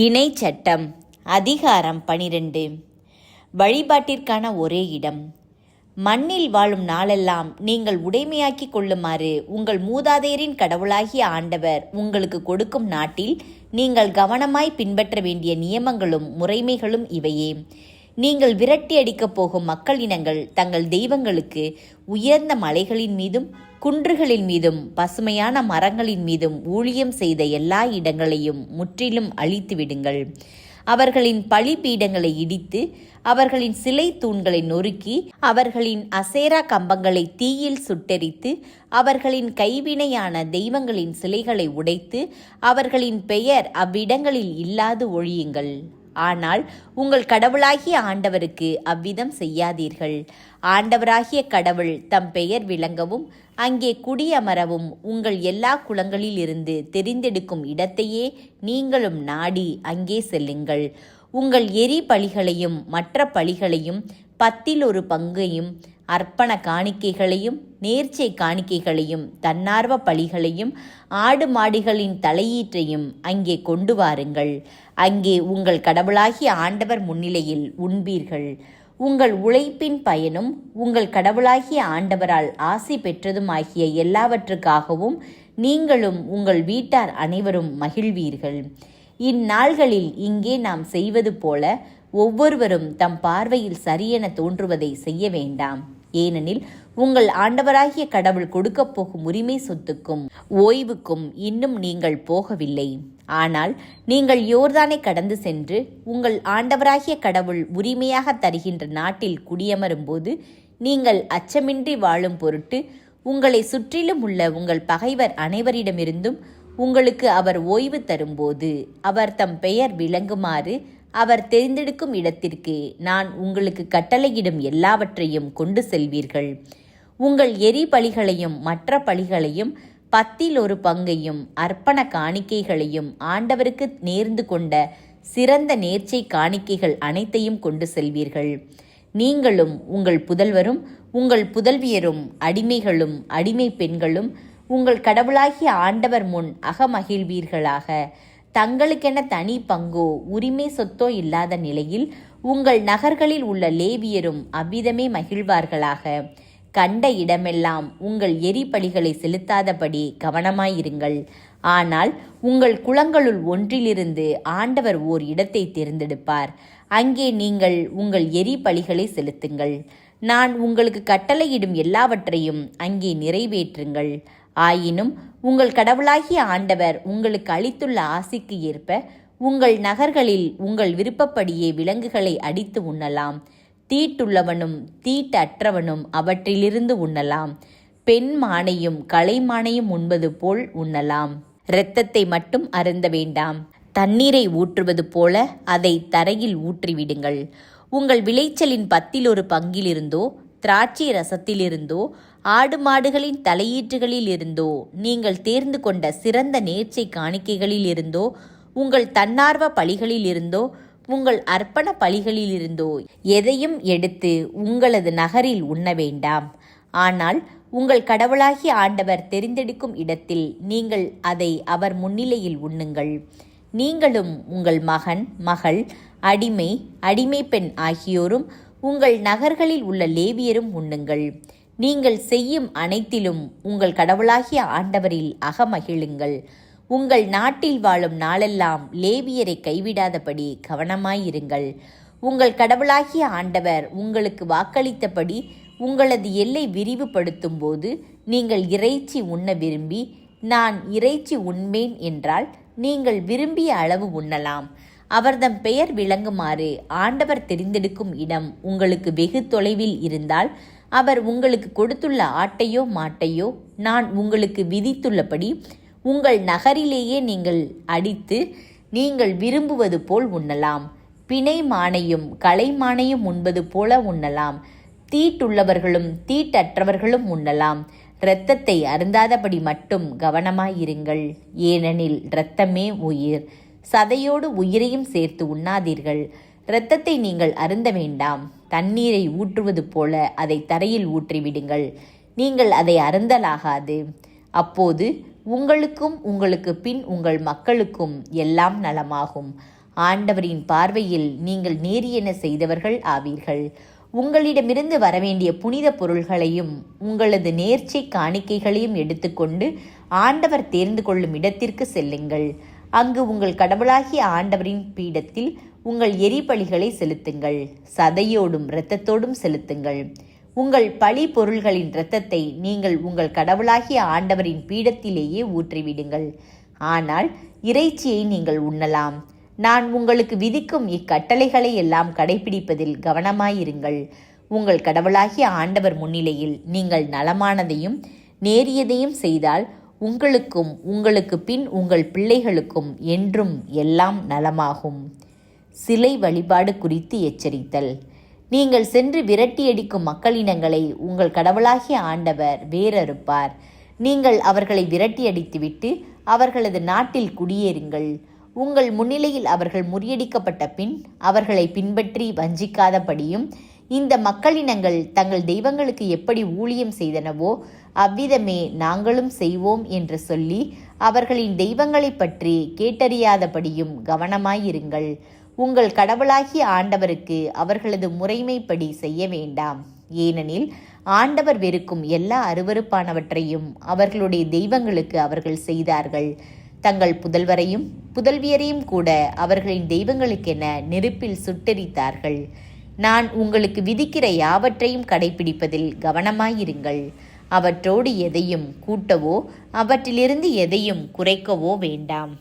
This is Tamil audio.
இணை சட்டம் அதிகாரம் 12. வழிபாட்டிற்கான ஒரே இடம். மண்ணில் வாழும் நாளெல்லாம் நீங்கள் உடைமையாக்கிக் கொள்ளுமாறு உங்கள் மூதாதையரின் கடவுளாகிய ஆண்டவர் உங்களுக்கு கொடுக்கும் நாட்டில் நீங்கள் கவனமாய் பின்பற்ற வேண்டிய நியமங்களும் முறைமைகளும் இவையே. நீங்கள் விரட்டி அடிக்கப் போகும் மக்கள் இனங்கள் தங்கள் தெய்வங்களுக்கு உயர்ந்த மலைகளின் மீதும் குன்றுகளின் மீதும் பசுமையான மரங்களின் மீதும் ஊழியம் செய்த எல்லா இடங்களையும் முற்றிலும் அழித்து விடுங்கள். அவர்களின் பலிபீடங்களை இடித்து அவர்களின் சிலை தூண்களை நொறுக்கி அவர்களின் அசேரா கம்பங்களை தீயில் சுட்டெரித்து அவர்களின் கைவினையான தெய்வங்களின் சிலைகளை உடைத்து அவர்களின் பெயர் அவ்விடங்களில் இல்லாது ஒழியுங்கள். ஆனால் உங்கள் கடவுளாகிய ஆண்டவருக்கு அவ்விதம் செய்யாதீர்கள். ஆண்டவராகிய கடவுள் தம் பெயர் விளங்கவும் அங்கே குடியமரவும் உங்கள் எல்லா குலங்களில் இருந்து தெரிந்தெடுக்கும் இடத்தையே நீங்களும் நாடி அங்கே செல்லுங்கள். உங்கள் எரி பலிகளையும் மற்ற பலிகளையும் 10 பங்கையும் அர்ப்பண காணிக்கைகளையும் நேர்ச்சை காணிக்கைகளையும் தன்னார்வ பலிகளையும் ஆடு மாடுகளின் தலையீற்றையும் அங்கே கொண்டு வாருங்கள். அங்கே உங்கள் கடவுளாகிய ஆண்டவர் முன்னிலையில் உண்பீர்கள். உங்கள் உழைப்பின் பயனும் உங்கள் கடவுளாகிய ஆண்டவரால் ஆசி பெற்றதுமாகிய எல்லாவற்றுக்காகவும் நீங்களும் உங்கள் வீட்டார் அனைவரும் மகிழ்வீர்கள். இந்நாள்களில் இங்கே நாம் செய்வது போல ஒவ்வொருவரும் தம் பார்வையில் சரியென தோன்றுவதை செய்ய வேண்டாம். ஏனெனில் உங்கள் ஆண்டவராகிய கடவுள் கொடுக்கப் போகும் உரிமை சொத்துக்கும் ஓய்வுக்கும் இன்னும் நீங்கள் போகவில்லை. ஆனால் நீங்கள் யோர்தானை கடந்து சென்று உங்கள் ஆண்டவராகிய கடவுள் உரிமையாக தருகின்ற நாட்டில் குடியமரும்போது நீங்கள் அச்சமின்றி வாழும் பொருட்டு உங்களை சுற்றிலும் உள்ள உங்கள் பகைவர் அனைவரிடமிருந்தும் உங்களுக்கு அவர் ஓய்வு தரும்போது அவர் தம் பெயர் விளங்குமாறு அவர் தெரிந்தெடுக்கும் இடத்திற்கு நான் உங்களுக்கு கட்டளையிடும் எல்லாவற்றையும் கொண்டு செல்வீர்கள். உங்கள் எரி பலிகளையும் மற்ற பலிகளையும் 10 பங்கையும் அர்ப்பண காணிக்கைகளையும் ஆண்டவருக்கு நேர்ந்து கொண்ட சிறந்த நேர்ச்சை காணிக்கைகள் அனைத்தையும் கொண்டு செல்வீர்கள். நீங்களும் உங்கள் புதல்வரும் உங்கள் புதல்வியரும் அடிமைகளும் அடிமை பெண்களும் உங்கள் கடவுளாகிய ஆண்டவர் முன் அகமகிழ்வீர்களாக. தங்களுக்கென தனி பங்கோ உரிமை சொத்தோ இல்லாத நிலையில் உங்கள் நகர்களில் உள்ள லேவியரும் அவ்விதமே மகிழ்வார்களாக. கண்ட இடமெல்லாம் உங்கள் எரிபலிகளை செலுத்தாதபடி கவனமாயிருங்கள். ஆனால் உங்கள் குளங்களுள் ஒன்றிலிருந்து ஆண்டவர் ஓர் இடத்தை தேர்ந்தெடுப்பார். அங்கே நீங்கள் உங்கள் எரிபலிகளை செலுத்துங்கள். நான் உங்களுக்கு கட்டளையிடும் எல்லாவற்றையும் அங்கே நிறைவேற்றுங்கள். ஆயினும் உங்கள் கடவுளாகிய ஆண்டவர் உங்களுக்கு அளித்துள்ள ஆசிக்கு ஏற்ப உங்கள் நகர்களில் உங்கள் விருப்பப்படியே விலங்குகளை அடித்து உண்ணலாம். தீட்டுள்ளவனும் தீட்டற்றவனும் அவற்றிலிருந்து உண்ணலாம். பெண் மானையும் கலைமானையும் உண்பது போல் உண்ணலாம். இரத்தத்தை மட்டும் அருந்த வேண்டாம். தண்ணீரை ஊற்றுவது போல அதை தரையில் ஊற்றிவிடுங்கள். உங்கள் விளைச்சலின் 10 பங்கிலிருந்தோ திராட்சை ரசத்திலிருந்தோ ஆடு மாடுகளின் தலையீற்றுகளில் இருந்தோ நீங்கள் தேர்ந்து கொண்ட சிறந்த நேர்ச்சை காணிக்கைகளில் இருந்தோ உங்கள் தன்னார்வ பலிகளில் இருந்தோ உங்கள் அர்ப்பண பலிகளில் இருந்தோ எதையும் எடுத்து உங்களது நகரில் உண்ண வேண்டாம். ஆனால் உங்கள் கடவுளாகிய ஆண்டவர் தெரிந்தெடுக்கும் இடத்தில் நீங்கள் அதை அவர் முன்னிலையில் உண்ணுங்கள். நீங்களும் உங்கள் மகன் மகள் அடிமை அடிமை பெண் ஆகியோரும் உங்கள் நகர்களில் உள்ள லேவியரும் உண்ணுங்கள். நீங்கள் செய்யும் அனைத்திலும் உங்கள் கடவுளாகிய ஆண்டவரில் அகமகிழுங்கள். உங்கள் நாட்டில் வாழும் நாளெல்லாம் லேவியரை கைவிடாதபடி கவனமாயிருங்கள். உங்கள் கடவுளாகிய ஆண்டவர் உங்களுக்கு வாக்களித்தபடி உங்களது எல்லை விரிவுபடுத்தும் போது நீங்கள் இறைச்சி உண்ண விரும்பி நான் இறைச்சி உண்பேன் என்றால் நீங்கள் விரும்பிய அளவு உண்ணலாம். அவர்தம் பெயர் விளங்குமாறு ஆண்டவர் தெரிந்தெடுக்கும் இடம் உங்களுக்கு வெகு தொலைவில் இருந்தால் அவர் உங்களுக்கு கொடுத்துள்ள ஆட்டையோ மாட்டையோ நான் உங்களுக்கு விதித்துள்ளபடி உங்கள் நகரிலேயே நீங்கள் அடித்து நீங்கள் விரும்புவது போல் உண்ணலாம். பிணை மானையும் கலைமானையும் உண்பது போல உண்ணலாம். தீட்டுள்ளவர்களும் தீட்டற்றவர்களும் உண்ணலாம். இரத்தத்தை அருந்தாதபடி மட்டும் கவனமாயிருங்கள். ஏனெனில் இரத்தமே உயிர். சதையோடு உயிரையும் சேர்த்து உண்ணாதீர்கள். இரத்தத்தை நீங்கள் அருந்த வேண்டாம். தண்ணீரை ஊற்றுவது போல அதை தரையில் ஊற்றிவிடுங்கள். நீங்கள் அதை அருந்தலாகாது. அப்போது உங்களுக்கும் உங்களுக்கு பின் உங்கள் மக்களுக்கும் எல்லாம் நலமாகும். ஆண்டவரின் பார்வையில் நீங்கள் நேரியென செய்தவர்கள் ஆவீர்கள். உங்களிடமிருந்து வரவேண்டிய புனித பொருள்களையும் உங்களது நேர்ச்சை காணிக்கைகளையும் எடுத்துக்கொண்டு ஆண்டவர் தேர்ந்து கொள்ளும் இடத்திற்கு செல்லுங்கள். அங்கு உங்கள் கடவுளாகிய ஆண்டவரின் பீடத்தில் உங்கள் எரிபலிகளை செலுத்துங்கள். சதையோடும் இரத்தத்தோடும் செலுத்துங்கள். உங்கள் பழி பொருள்களின் இரத்தத்தை நீங்கள் உங்கள் கடவுளாகிய ஆண்டவரின் பீடத்திலேயே ஊற்றிவிடுங்கள். ஆனால் இறைச்சியை நீங்கள் உண்ணலாம். நான் உங்களுக்கு விதிக்கும் இக்கட்டளைகளை எல்லாம் கடைபிடிப்பதில் கவனமாயிருங்கள். உங்கள் கடவுளாகிய ஆண்டவர் முன்னிலையில் நீங்கள் நலமானதையும் நேரியதையும் செய்தால் உங்களுக்கும் உங்களுக்கு பின் உங்கள் பிள்ளைகளுக்கும் என்றும் எல்லாம் நலமாகும். சிலை வழிபாடு குறித்து எச்சரித்தல். நீங்கள் சென்று விரட்டியடிக்கும் மக்களினங்களை உங்கள் கடவுளாகிய ஆண்டவர் வேரறுப்பார். நீங்கள் அவர்களை விரட்டியடித்துவிட்டு அவர்களது நாட்டில் குடியேறுங்கள். உங்கள் முன்னிலையில் அவர்கள் முறியடிக்கப்பட்ட பின் அவர்களை பின்பற்றி வஞ்சிக்காதபடியும் இந்த மக்களினங்கள் தங்கள் தெய்வங்களுக்கு எப்படி ஊழியம் செய்தனவோ அவ்விதமே நாங்களும் செய்வோம் என்று சொல்லி அவர்களின் தெய்வங்களை பற்றி கேட்டறியாதபடியும் கவனமாயிருங்கள். உங்கள் கடவுளாகிய ஆண்டவருக்கு அவர்களது முறைமைப்படி செய்ய வேண்டாம். ஏனெனில் ஆண்டவர் வெறுக்கும் எல்லா அருவருப்பானவற்றையும் அவர்களுடைய தெய்வங்களுக்கு அவர்கள் செய்தார்கள். தங்கள் புதல்வரையும் புதல்வியரையும் கூட அவர்களின் தெய்வங்களுக்கென நெருப்பில் சுட்டெரித்தார்கள். நான் உங்களுக்கு விதிக்கிற யாவற்றையும் கடைபிடிப்பதில் கவனமாயிருங்கள். அவற்றோடு எதையும் கூட்டவோ அவற்றிலிருந்து எதையும் குறைக்கவோ வேண்டாம்.